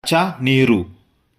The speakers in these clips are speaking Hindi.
चाचा नेहरू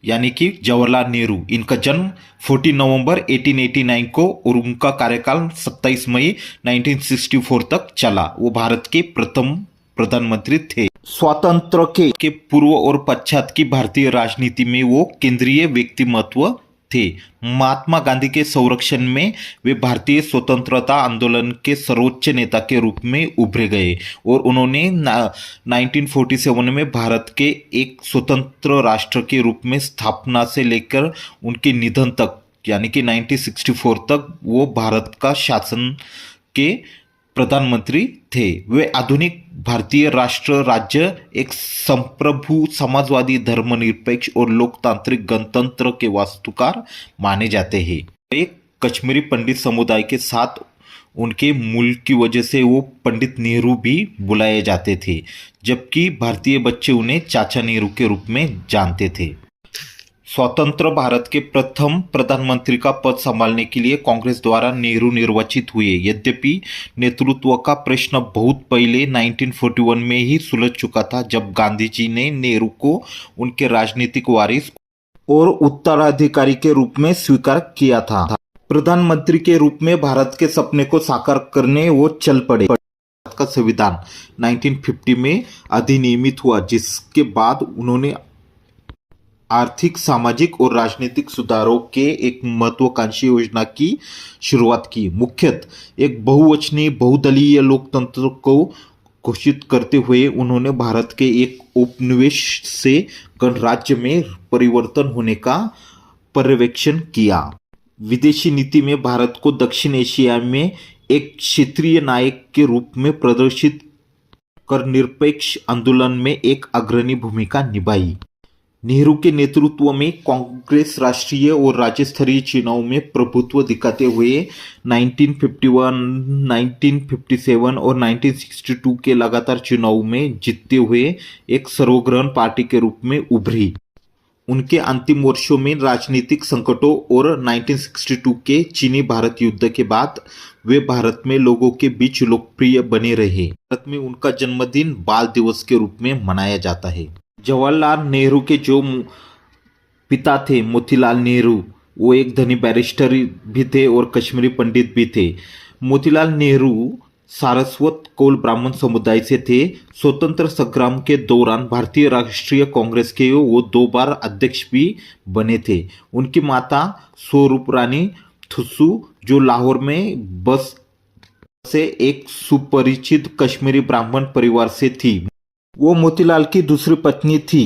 यानी कि जवाहरलाल नेहरू, इनका जन्म 14 नवंबर 1889 को और उनका कार्यकाल 27 मई 1964 तक चला। वो भारत के प्रथम प्रधानमंत्री थे। स्वातंत्र के पूर्व और पश्चात की भारतीय राजनीति में वो केंद्रीय व्यक्तिमत्व थे। महात्मा गांधी के संरक्षण में वे भारतीय स्वतंत्रता आंदोलन के सर्वोच्च नेता के रूप में उभरे गए और उन्होंने 1947 में भारत के एक स्वतंत्र राष्ट्र के रूप में स्थापना से लेकर उनके निधन तक यानी कि 1964 तक वो भारत का शासन के प्रधानमंत्री थे। वे आधुनिक भारतीय राष्ट्र राज्य एक संप्रभु समाजवादी धर्मनिरपेक्ष और लोकतांत्रिक गणतंत्र के वास्तुकार माने जाते हैं। एक कश्मीरी पंडित समुदाय के साथ उनके मूल की वजह से वो पंडित नेहरू भी बुलाए जाते थे, जबकि भारतीय बच्चे उन्हें चाचा नेहरू के रूप में जानते थे। स्वतंत्र भारत के प्रथम प्रधानमंत्री का पद संभालने के लिए कांग्रेस द्वारा नेहरू निर्वाचित हुए। यद्यपि नेतृत्व का प्रश्न बहुत पहले 1941 में ही सुलझ चुका था, जब गांधी जी ने नेहरू को उनके राजनीतिक वारिस और उत्तराधिकारी के रूप में स्वीकार किया था। प्रधानमंत्री के रूप में भारत के सपने को साकार करने वो चल पड़े। भारत का संविधान 1950 में अधिनियमित हुआ, जिसके बाद उन्होंने आर्थिक, सामाजिक और राजनीतिक सुधारों के एक महत्वाकांक्षी योजना की शुरुआत की। मुख्यतः एक बहुवचनीय बहुदलीय लोकतंत्र को घोषित करते हुए उन्होंने भारत के एक उपनिवेश से गणराज्य में परिवर्तन होने का पर्यवेक्षण किया। विदेशी नीति में भारत को दक्षिण एशिया में एक क्षेत्रीय नायक के रूप में प्रदर्शित कर निरपेक्ष आंदोलन में एक अग्रणी भूमिका निभाई। नेहरू के नेतृत्व में कांग्रेस राष्ट्रीय और राज्य स्तरीय चुनाव में प्रभुत्व दिखाते हुए 1951, 1957 और 1962 के लगातार चुनाव में जीतते हुए एक सर्वग्राही पार्टी के रूप में उभरी। उनके अंतिम वर्षों में राजनीतिक संकटों और 1962 के चीनी भारत युद्ध के बाद वे भारत में लोगों के बीच लोकप्रिय बने रहे। भारत में उनका जन्मदिन बाल दिवस के रूप में मनाया जाता है। जवाहरलाल नेहरू के जो पिता थे मोतीलाल नेहरू, वो एक धनी बैरिस्टर भी थे और कश्मीरी पंडित भी थे। मोतीलाल नेहरू सारस्वत कौल ब्राह्मण समुदाय से थे। स्वतंत्र संग्राम के दौरान भारतीय राष्ट्रीय कांग्रेस के वो 2 बार अध्यक्ष भी बने थे। उनकी माता स्वरूप रानी थुस्सू, जो लाहौर में बस से एक सुपरिचित कश्मीरी ब्राह्मण परिवार से थी, वो मोतीलाल की दूसरी पत्नी थी।